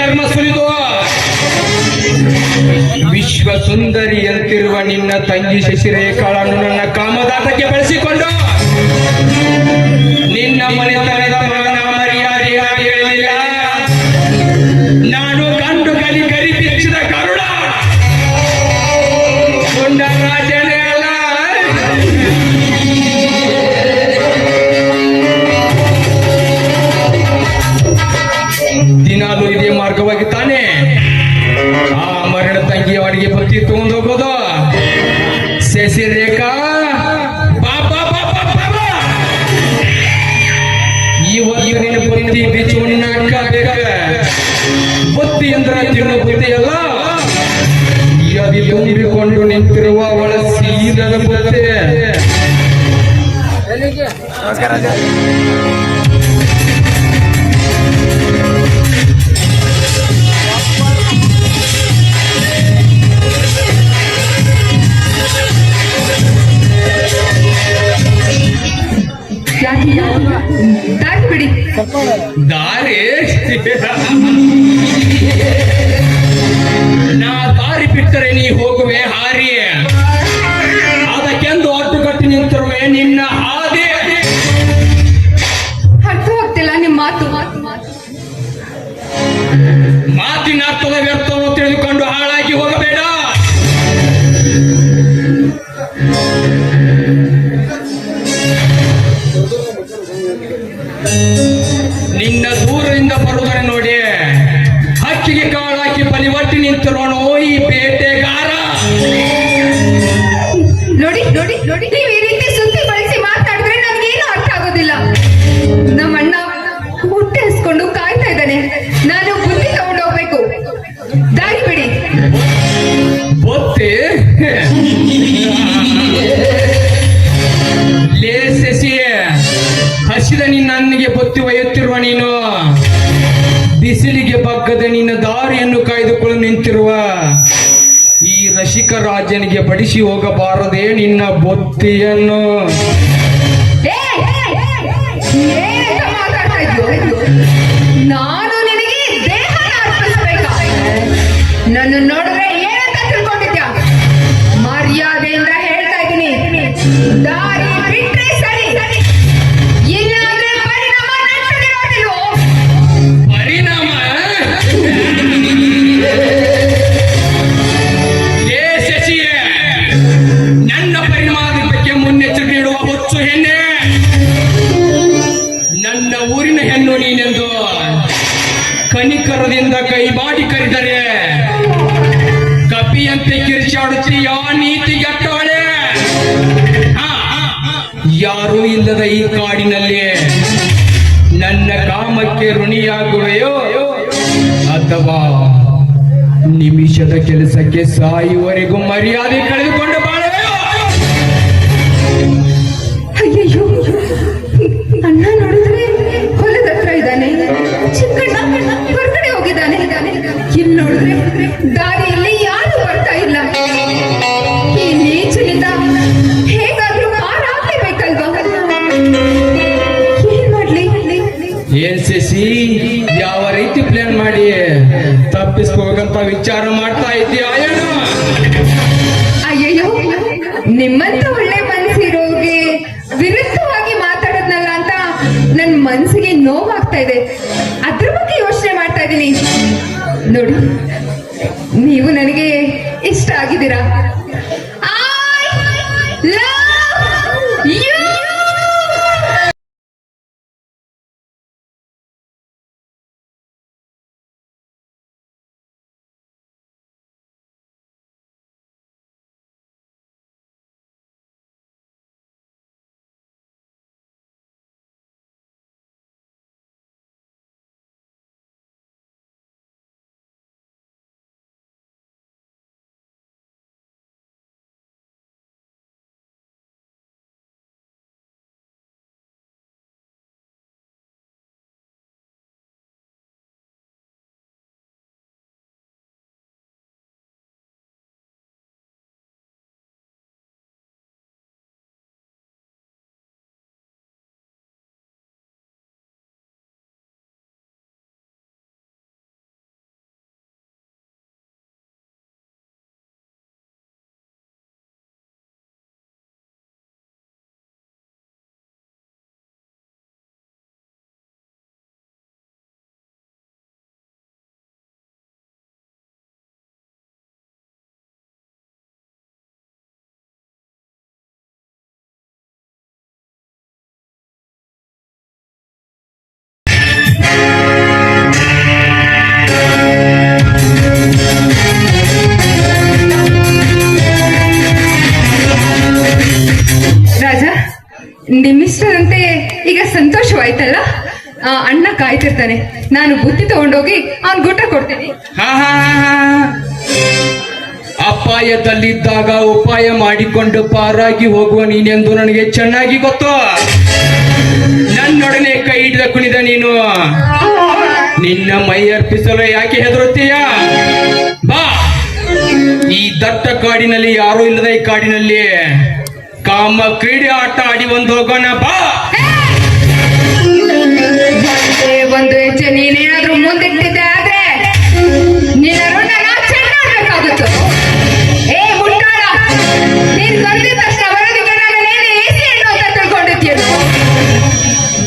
ಚರ್ಮ ಸುಲಿದು ವಿಶ್ವ ಸುಂದರಿಯಂತಿರುವ ನಿನ್ನ ತಂಗಿ ಶಶಿರೇಖಾಳನ್ನು ನನ್ನ ಕಾಮದಾಟಕ್ಕೆ ಬಳಸಿಕೊಂಡು ನಿನ್ನ ಮನೆತನದ ಮಾನ ಮರ್ಯಾದೆ ಹೇಳಿಲ್ಲ. ನಾನು ಗಂಡು ಗಲಿ ಗರಿ ಬಿಚ್ಚಿದ ಗರುಡ ಕೊಂಡ ರಾಜನೇ ಅಲ್ಲ. ದಿನಾಲು ಇದೇ ಮಾರ್ಗವಾಗಿ ತಾನೇ ಆ ಮರಣ ತಂಗಿಯ ಅಡಿಗೆ ಪತ್ತಿ ತಗೊಂಡು ಹೋಗೋದು. ಶಶಿರೇಖಾ ಇವತ್ತು ನಿನ್ನ ಬುತ್ತಿ ಬಿಚ್ಚುಣ್ಣಾಕ ಬುತ್ತಿ ಅಂದ್ರ ತಿನ್ನು ಬುತ್ತಿ ಅಲ್ಲ, ಯದಿ ತುಂಬಿಕೊಂಡು ನಿಂತಿರುವ ಅವಳ ಸೀದದ ಬುತ್ತಿ. ದಾರಿ ಬಿಡಿ. ದಾರಿ ನಾ ದಾರಿ ಬಿಟ್ಟರೆ ನೀ ಹೋಗುವೆ ಹಾರಿ, ಅದಕ್ಕೆಂದು ಅಡ್ಡುಗಟ್ಟಿ ನಿಂತಿರುವೆ ನಿನ್ನ ಹಾದಿ. ಅರ್ಥ ಆಗ್ತಿಲ್ಲ ನಿಮ್ ಮಾತು. ಮಾತಿನ ಅರ್ಥದ ವ್ಯರ್ಥವನ್ನು ತಿಳಿದುಕೊಂಡು ಹಾಳಾಗಿ ಹೋಗಬೇಡ. ನಿನ್ನ ದೂರದಿಂದ ಬರುವುದನ್ನು ನೋಡಿ ಹಕ್ಕಿಗೆ ಕಾಳಾಕಿ ಬಲಿವಟ್ಟಿ ನಿಂತಿರೋನು ಈ ಬೇಟೆಗಾರ. ನೋಡಿ ನೋಡಿ ನೋಡಿ, ನೀವು ಈ ರೀತಿ ಸುದ್ದಿ ಬಳಸಿ ಮಾತಾಡಿದ್ರೆ ನನ್ಗೇನು ಅರ್ಥ ಆಗೋದಿಲ್ಲ. ನಮ್ಮ ಅಣ್ಣ ಹೊಟ್ಟೆ ಹಸ್ಕೊಂಡು ಕಾಯ್ತಾ ಇದ್ದಾನೆ, ನಾನು ಬುದ್ಧಿ ತಗೊಂಡು ಹೋಗ್ಬೇಕು. ದಾರಿ ಬಿಡಿ. ಬೊತ್ತೆ ಲೇ ಶಶಿ, ಹಸಿದ ನಿನ್ನ ಅನ್ನಿಗೆ ಬೊತ್ತಿ ಒಯ್ಯುತ್ತಿರುವ ನೀನು ಬಿಸಿಲಿಗೆ ಬಗ್ಗದ ನಿನ್ನ ದಾರಿಯನ್ನು ಕಾಯ್ದುಕೊಂಡು ನಿಂತಿರುವ ಈ ರಸಿಕ ರಾಜನಿಗೆ ಬಡಿಸಿ ಹೋಗಬಾರದೆ ನಿನ್ನ ಬೊತ್ತಿಯನ್ನು. ಮಾತಾಡ್ತಾ ಇದ್ಯೋ? ನಾನು ನಿನಗೆ ದೇಹನ ಅರ್ಪಿಸ್ಬೇಕಾ? ನನ್ನ ನೋಡಿದ್ರೆ ಏನಂತ ತಿಳ್ಕೊಂಡಿದ್ಯಾ? ಮರ್ಯಾದೆಯಿಂದ ಹೇಳ್ತಾ ಇದ್ದೀನಿ, ದಾರಿ ಬಿಟ್ರೆ ಸರಿ, ಇಲ್ಲಾಂದ್ರೆ ಪರಿಣಾಮ ನಡ್ಸದಿರೋದಿಲ್ವೋ? ಪರಿಣಾಮ ಲೇ ಶಶಿ, ನನ್ನ ಪರಿಣಾಮದ ಬಗ್ಗೆ ಮುನ್ನೆಚ್ಚರಿಕೆ ನೀಡುವ ಹೊಚ್ಚು ಹೆಣ್ಣೆ. ನನ್ನ ಊರಿನ ಹೆಣ್ಣು ನೀನೆಂದು ಕನಿಕರದಿಂದ ಕೈ ಮಾಡಿ ಕರೆದರೆ ಕಪಿಯಂತೆ ಕಿರಿಚಾಡುತ್ತೀಯ ನೀತಿಗೆಟ್ಟವಳೆ. ಯಾರೂ ಇಲ್ಲದ ಈ ಕಾಡಿನಲ್ಲಿ ನನ್ನ ಕಾಮಕ್ಕೆ ಋಣಿಯಾಗುವೆಯೋ ಅಥವಾ ನಿಮಿಷದ ಕೆಲಸಕ್ಕೆ ಸಾಯುವವರೆಗೂ ಮರ್ಯಾದೆ ಕಳೆದುಕೊಂಡು ಬಾಳುವೆಯೋ? ಅಯ್ಯಯ್ಯೋ, ಅಣ್ಣ ನೋಡಿದ್ರೆ ಹೊಲದ ಹತ್ರ ಇದ್ದಾನೆ, ಚಿಕ್ಕಣ್ಣ ಹೊರಗಡೆ ಹೋಗಿದ್ದಾನೆ, ಇಲ್ಲಿ ನೋಡಿದ್ರೆ ದಾರಿಯಲ್ಲಿ ಯಾರು ಬರ್ತಾ ಇಲ್ಲ. ಈ ನೀಚನಿಂದ ಹೇಗಾದ್ರೂ ಪಾರಾಗ್ಲೇಬೇಕಲ್ವಾ? ಏನ್ ಮಾಡ್ಲಿ? ಏನ್ ಶಶಿ, ಯಾವ ರೀತಿ ಪ್ಲಾನ್ ಮಾಡಿ ತಪ್ಪಿಸ್ಕೋಬೇಕಂತ ವಿಚಾರ ಮಾಡ್ತಾ ಇದ್ದೀಯಾ ಏನು? ಅಯ್ಯಯ್ಯೋ, ನಿಮ್ಮಂತ ಒಳ್ಳೆ ಮನಸ್ಸಿರೋಗೆ ವಿರುದ್ಧವಾಗಿ ಮಾತಾಡದ್ನಲ್ಲ ಅಂತ ನನ್ ಮನ್ಸಿಗೆ ನೋವಾಗ್ತಾ ಇದೆ. ಅದ್ರ ಬಗ್ಗೆ ಯೋಚನೆ ಮಾಡ್ತಾ ಇದ್ದೀನಿ. ನೋಡಿ, ನೀವು ನನಗೆ ಇಷ್ಟ ಆಗಿದ್ದೀರಾ. I love you. ನಿಮ್ಮಿಷ್ಟದಂತೆ ಈಗ ಸಂತೋಷವಾಯ್ತಲ್ಲ? ಅಣ್ಣ ಕಾಯ್ತಿರ್ತಾನೆ, ನಾನು ಬುತ್ತಿ ತಗೊಂಡೋಗಿ ಅವ್ನ್ ಗುಟ್ಟ ಕೊಡ್ತೀನಿ. ಹಾ ಹಾ ಹಾ. ಅಪಾಯದಲ್ಲಿದ್ದಾಗ ಉಪಾಯ ಮಾಡಿಕೊಂಡು ಪಾರಾಗಿ ಹೋಗುವ ನೀನೆಂದು ನನಗೆ ಚೆನ್ನಾಗಿ ಗೊತ್ತು. ನನ್ನೊಡನೆ ಕೈ ಹಿಡಿದ ಕುಣಿದ ನೀನು ನಿನ್ನ ಮೈ ಅರ್ಪಿಸಲು ಯಾಕೆ ಹೆದರುತ್ತೀಯ? ಬಾ, ಈ ದಟ್ಟ ಕಾಡಿನಲ್ಲಿ ಯಾರೂ ಇಲ್ಲದ ಈ ಕಾಡಿನಲ್ಲಿ ಕಾಮ ಕ್ರೀಡೆ ಆಟ ಆಡಿ ಒಂದು ಹೋಗೋಣ ಬಾ. ಒಂದು ಹೆಜ್ಜೆ ನೀನೇನಾದ್ರೂ ಮುಂದಿಟ್ಟಿದ್ದೆ ಆದ್ರೆ ನಿನ್ನ ಋಣ ನಾವು ಚೆನ್ನಾಗಬೇಕಾಗುತ್ತ. ಏ ಮುಟ್ಟಾಳ, ನೀನ್ ಕರೆದಿದ ತಕ್ಷಣ ಬರೋದಕ್ಕೆ ನಾನೇನು ಏಸಿ ಹೆಣ್ಣು ಅಂತ ತಿಳ್ಕೊಂಡಿದ್ದೀನು.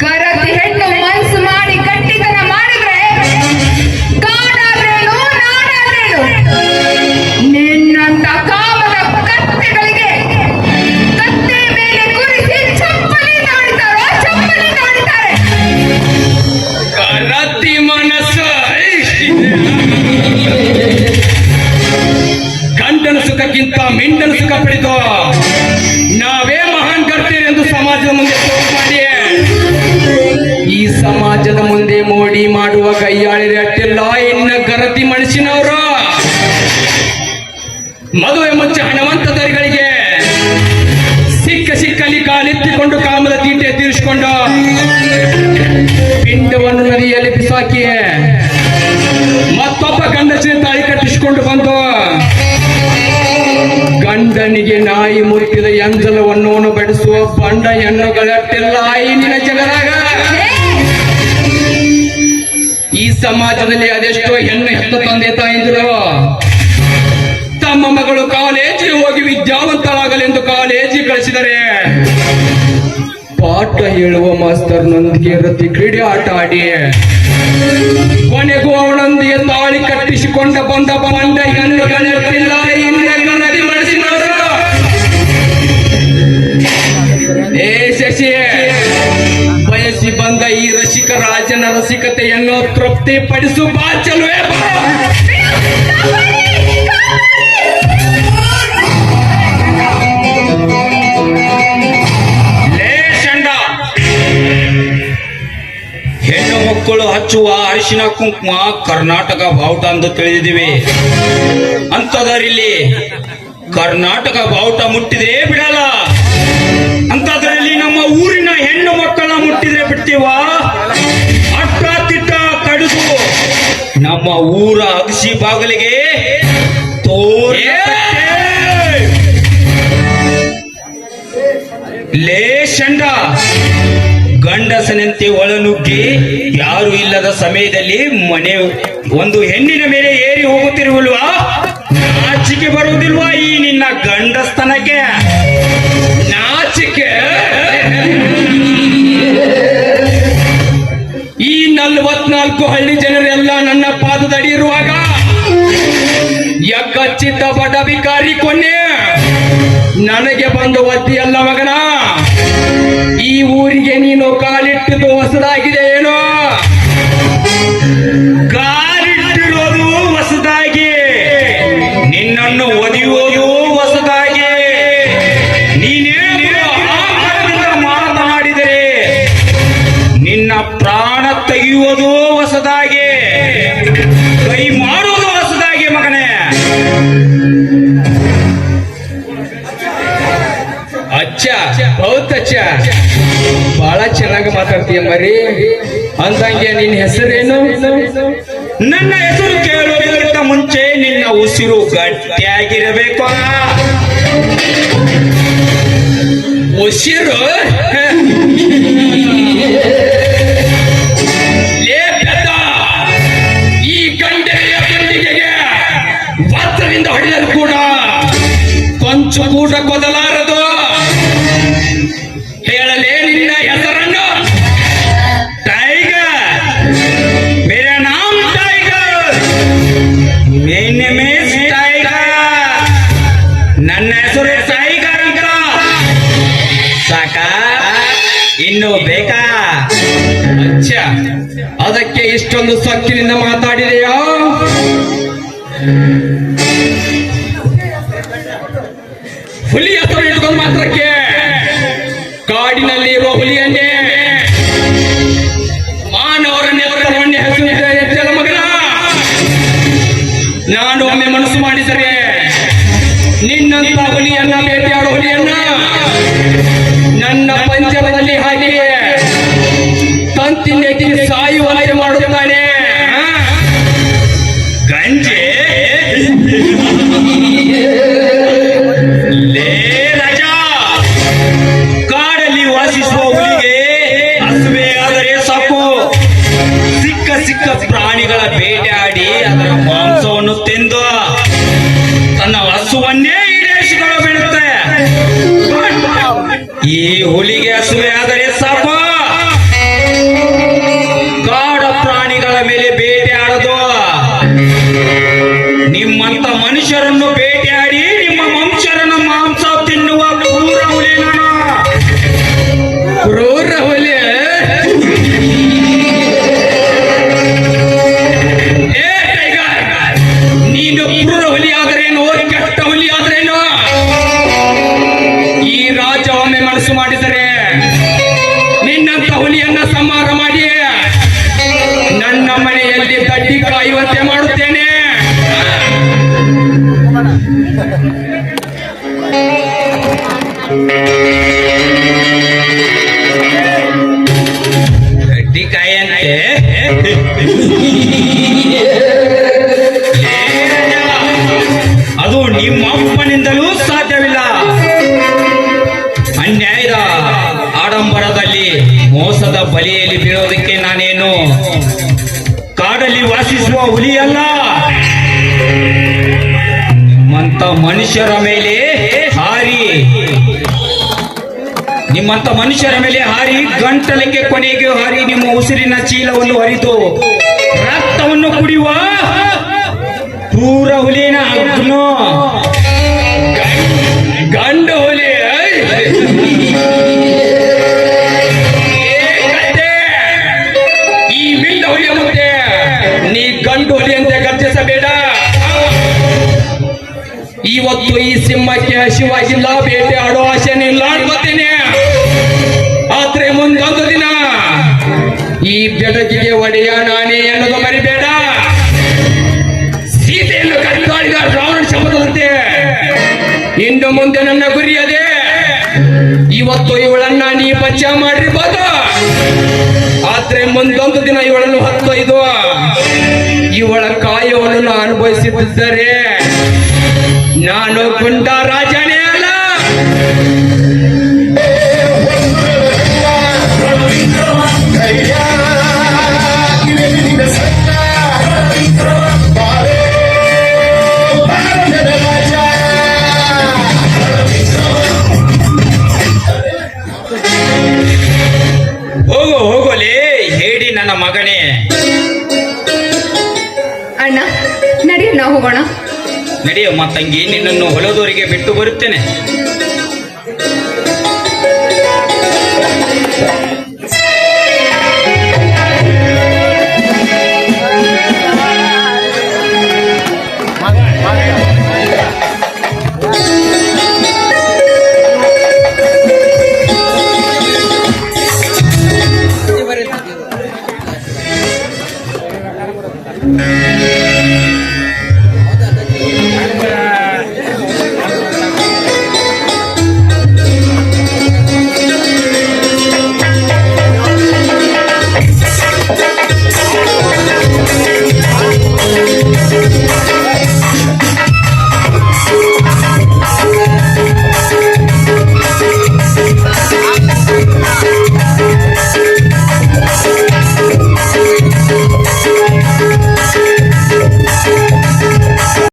ಗರತಿ ಹೆಣ್ಣು ಮನ್ಸು ಮಾಡಿ ಗಟ್ಟಿತನ ಮಾಡಿದ್ರೆ ಕಾಡಾದ್ರೇನು ನಾಡಾದ್ರೇನು ನಿನ್ನಂತ ಕಾಮದ ಕತ್ತೆಗಳಿಗೆ ಕತ್ತೆ ಮೇಲೆ ಕುರಿಸಿ ಚಪ್ಪಲಿ ನೋಡ್ತಾರೋ ಚಪ್ಪಲಿ ನೋಡ್ತಾರೆ. ರತಿ ಮನಸ್ಸು ಗಂಡನ ಸುಖಕ್ಕಿಂತ ಮಿಂಡನ ಸುಖ ಪಡೆದು ನಾವೇ ಮಹಾನ್ ಕರ್ತೀರಿ ಎಂದು ಸಮಾಜದ ಮುಂದೆ ತೋರು ಮಾಡಿ ಈ ಸಮಾಜದ ಮುಂದೆ ಮೋಡಿ ಮಾಡುವ ಕೈಯಾಳಿರೆ ಅಟ್ಟಿಲ್ಲ ಇನ್ನ ಗರತಿ ಮನಸ್ಸಿನವರು. ಮದುವೆ ಮುಂಚೆ ಹಣವಂತದರಿಗೆ ಸಿಕ್ಕಲ್ಲಿ ಕಾಲೆತ್ತಿಕೊಂಡು ಕಾಮದ ತೀಟೆ ತೀರಿಸಿಕೊಂಡು ಪಿಂಡವನ್ನು ನದಿಯಲ್ಲಿ ಬಿಸಾಕಿ ಮತ್ತೊಬ್ಬ ಗಂಡಸಿನ ತಾಳಿ ಕಟ್ಟಿಸಿಕೊಂಡು ಬಂದು ಗಂಡನಿಗೆ ನಾಯಿ ಮುಟ್ಟಿದ ಎಂಜಲವನ್ನು ಬೆಳೆಸುವ ಬಂಡ ಹೆಣ್ಣುಗಳಟ್ಟಿಲ್ಲ ನಿನ್ನ ಜಗದಾಗ. ಈ ಸಮಾಜದಲ್ಲಿ ಅದೆಷ್ಟೋ ಹೆಣ್ಣು ಹೆತ್ತ ತಂದೆ ತಾಯಿಂದರು ತಮ್ಮ ಮಗಳು ಕಾಲೇಜಿಗೆ ಹೋಗಿ ವಿದ್ಯಾವಂತರಾಗಲೆಂದು ಕಾಲೇಜಿಗೆ ಕಳಿಸಿದರೆ ಪಾಠ ಹೇಳುವ ಮಾಸ್ತರ್ನೊಂದಿಗೆ ರತಿ ಕ್ರೀಡೆ ಆಟ ಆಡಿ ಕೊನೆಗೂ ಅವಳೊಂದಿಗೆ ತಾಳಿ ಕಟ್ಟಿಸಿಕೊಂಡ ಬಂದ ಬಂಡ ಹೆಣ್ಣುಗಳಿರ್ತಿಲ್ಲ ಇನ್ನೆಲ್ಲದಿ ಮಾಡಿಸಿದವರು. ಏ ಶಶಿ, ಬಯಸಿ ಬಂದ ಈ ರಸಿಕ ರಾಜನ ರಸಿಕತೆಯನ್ನು ತೃಪ್ತಿ ಪಡಿಸು ಬಾ ಚಲುವೆ ಬಾ. ಹೆಣ್ಣು ಮಕ್ಕಳು ಹಚ್ಚುವ ಅರಿಶಿನ ಕುಂಕುಮ ಕರ್ನಾಟಕ ಬಾವುಟ ಎಂದು ತಿಳಿದಿದ್ದೀವಿ. ಅಂತದರಲ್ಲಿ ಕರ್ನಾಟಕ ಬಾವುಟ ಮುಟ್ಟಿದ್ರೆ ಬಿಡಲ್ಲ, ಅಂತದರಲ್ಲಿ ನಮ್ಮ ಊರಿನ ಹೆಣ್ಣು ಮಕ್ಕಳನ್ನ ಮುಟ್ಟಿದ್ರೆ ಬಿಡ್ತೀವ? ಅಟ್ಟ ತಿಟ್ಟ ಕಡಿದು ನಮ್ಮ ಊರ ಅಗಸಿ ಬಾಗಿಲಿಗೆ ಲೇ ಶಂಡ, ಗಂಡಸನಂತೆ ಒಳನುಗ್ಗಿ ಯಾರು ಇಲ್ಲದ ಸಮಯದಲ್ಲಿ ಮನೆ ಒಂದು ಹೆಣ್ಣಿನ ಮೇಲೆ ಏರಿ ಹೋಗುತ್ತಿರುವಲ್ವಾ? ನಾಚಿಕೆ ಬರುವುದಿಲ್ವಾ ಈ ನಿನ್ನ ಗಂಡಸ್ತನಕ್ಕೆ? ನಾಚಿಕೆ? ಈ 44 ಹಳ್ಳಿ ಜನರೆಲ್ಲ ನನ್ನ ಪಾದದಡಿ ಇರುವಾಗ ಯಕ್ಕಚ್ಚಿದ್ದ ಬಡ ಬಿಕಾರಿ ಕೊನ್ನೆ ನನಗೆ ಬಂದು ಒದ್ದಿಯಲ್ಲ ಮಗನ. ಈ ಊರಿಗೆ ನೀನು ಕಾಲಿಟ್ಟಿದ್ದು ಹೊಸದಾಗಿದೆ ಏನೋ? ಕಾಲಿಟ್ಟಿರೋದು ಹೊಸದಾಗಿ, ನಿನ್ನನ್ನು ಒದಿಯೋದು ಹೊಸದಾಗಿ. ನೀನೇನು ಮಾತನಾಡಿದರೆ ನಿನ್ನ ಪ್ರಾಣ ತೆಗೆಯುವುದು ಹೊಸದಾಗಿ, ಕೈ ಮಾಡುವುದು ಹೊಸದಾಗಿ ಮಗನೇ. ಅಚ್ಚ ಬಹುತ್ ಅಚ್ಚ, ಬಹಳ ಚೆನ್ನಾಗಿ ಮಾತಾಡ್ತೀಯ ಮರಿ. ಅಂದಂಗೆ ನಿನ್ನ ಹೆಸರೇನು? ನನ್ನ ಹೆಸರು ಕೇಳೋದಕ್ಕಿಂತ ಮುಂಚೆ ನಿನ್ನ ಉಸಿರು ಗಟ್ಟಿಯಾಗಿರಬೇಕು. ಉಸಿರು ಈ ಗಂಟೆಯ ಗಂಡಿಗೆಗೆ ವಸ್ತ್ರದಿಂದ ಹೊಡೆಯಲು ಕೂಡ ಕೊಂಚು ಕೂಡ ಕೊದಲಾರದು. ಹೇಳಲೇ ನಿನ್ನ ಹೆಸರನ್ನು? ಟೈಗರ್, ಮೇರಾ ನಾಮ್ ಟೈಗರ್, ಮೇನೆ ಮೇಸ್ ಟೈಗರ್. ನನ್ನ ಹೆಸರು ಟೈಗರ್ ಅಂತ. ಸಾಕ? ಇನ್ನು ಬೇಕಾ? ಅಚ್ಚ, ಅದಕ್ಕೆ ಇಷ್ಟೊಂದು ಸೊಕ್ಕಿನಿಂದ ಮಾತಾಡಿದೆಯಾ? ಹುಲಿ ಹೆಸರು ಇಟ್ಕೊಂಡು ಮಾತ್ರಕ್ಕೆ ಕಾಡಿನಲ್ಲಿ ಇರುವ ಹುಲಿಯನ್ನೇ ಮಾನವರ ನೆತ್ತರವನ್ನೇ ಹಸುವಿದ ಎಚ್ಚಲ ಮಗನ. ನಾನು ಒಮ್ಮೆ ಮನಸ್ಸು ಮಾಡಿದರೆ ನಿನ್ನಂತ ಹುಲಿಯನ್ನ ಬೇಟೆಯಾಡೋ ಹುಲಿಯನ್ನ ನನ್ನ ಪಂಜರದಲ್ಲಿ ಹಾಗೆ ತಂತಿನೆತ್ತಿ ಸಾಯುವಂತೆ ಮಾಡುತ್ತಾನೆ. ಗಂಜೆ ಲೇ ರಾಜ, ಕಾಡಲ್ಲಿ ವಾಸಿಸುವ ಹುಲಿಗೆ ಹಸುವೆ ಆದರೆ ಸಾಕು. ಸಿಕ್ಕ ಸಿಕ್ಕ ಪ್ರಾಣಿಗಳ ಬೇಟೆಯಾಡಿ ಅದರ ಮಾಂಸವನ್ನು ತಿಂದು ತನ್ನ ಹಸುವನ್ನೇ ಈಡೇರಿಸಿಕೊಳ್ಳಬೇಡುತ್ತೆ. ಈ ಹುಲಿಗೆ ಹಸುವೆ ಆದರೆ ಸಾಕು, ಕಾಡ ಪ್ರಾಣಿಗಳ ಮೇಲೆ ಬೇಟೆಯಾಡೋದು. ನಿಮ್ಮಂತ ಮನುಷ್ಯರನ್ನು ಬೇಟೆಯಾಡಿ ನಿಮ್ಮ ವಂಶರನ್ನ ಮಾಂಸ ತಿನ್ನುವ ಕ್ರೂರ ಹುಲಿ ನಾನು. ಕ್ರೂರ ಹುಲಿ? ನೀನು ಕ್ರೂರ ಹುಲಿ ಆದ್ರೇನು, ಕೆಟ್ಟ ಹುಲಿ ಆದ್ರೇನು? ಈ ರಾಜ ಒಮ್ಮೆ ಮನಸ್ಸು ಮಾಡಿದರೆ ನಿನ್ನಂತ ಹುಲಿಯನ್ನ ಸಂಹಾರ ಮಾಡಿ ನನ್ನ ಮನೆಯಲ್ಲಿ ದಡ್ಡಿ ಕಾಯುವಂತೆ ಮಾಡುತ್ತೇನೆ. ದಡ್ಡಿ ಕಾಯಂತೆ? ಅದು ನಿಮ್ಮ ಅಪ್ಪನಿಂದಲೂ ಸಾಧ್ಯವಿಲ್ಲ. ಅನ್ಯಾಯದ ಆಡಂಬರದಲ್ಲಿ ಮೋಸದ ಬಲಿಯಲ್ಲಿ ಬೀಳೋದಕ್ಕೆ ನಾನೇನು ಕಾಡಲ್ಲಿ ವಾಸಿಸುವ ಹುಲಿಯಲ್ಲ. ನಿಮ್ಮಂತ ಮನುಷ್ಯರ ಮೇಲೆ ಹಾರಿ ಗಂಟಲಿಗೆ ಕೊನೆಗೆ ಹಾರಿ ನಿಮ್ಮ ಉಸಿರಿನ ಚೀಲವನ್ನು ಹರಿದು ರಕ್ತವನ್ನು ಕುಡಿಯುವ ಕ್ರೂರ ಹುಲಿನ ಅಗ್ನೋ ಗಂಡು ಹುಲಿ. ಈ ಬಿಲ್ಡ ಹುಲಿಯ ಮುಂದೆ ನೀ ಗಂಡು ಹುಲಿ ಅಂತ ಗರ್ಜಿಸಬೇಡ. ಇವತ್ತು ಈ ಸಿಂಹಕ್ಕೆ ಹಸಿವಾಗಿಲ್ಲ, ಬೇಟೆ ಆಡೋ ಆಸೆನಿಲ್ಲ ಅನ್ಕೋತೀನಿ. ಆದ್ರೆ ಮುಂದೊಂದು ದಿನ ಈ ಬೆಡಗಿಗೆ ಒಡೆಯ ನಾನೇ ಅನ್ನೋದು ಮರಿಬೇಡ. ಸೀತೆಯನ್ನು ಕಟ್ಟಾಡಿದ ರಾವಣ ಶಬ್ದದಂತೆ ಇನ್ನು ಮುಂದೆ ನನ್ನ ಗುರಿ ಅದೇ. ಇವತ್ತು ಇವಳನ್ನ ನೀ ಪಚ್ಚ ಮಾಡಿರ್ಬೋದು, ಆದ್ರೆ ಮುಂದೊಂದು ದಿನ ಇವಳನ್ನು ಹೊತ್ತೊಯ್ದು ಇವಳ ಕಾಯವನ್ನು ಅನುಭವಿಸುತ್ತಿದ್ದರೆ ನಾನು ಗುಂಡ ರಾಜನೇ ಅಲ್ಲ. ಹೋಗೋಲೆ ಹೇಳಿ ನನ್ನ ಮಗನೇ. ಅಣ್ಣ ನಡೀರಿ, ನಾವು ಹೋಗೋಣ. ನಡೆಯಮ್ಮ ತಂಗಿ, ನಿನ್ನನ್ನು ಹೊಲದವರಿಗೆ ಬಿಟ್ಟು ಬರುತ್ತೇನೆ.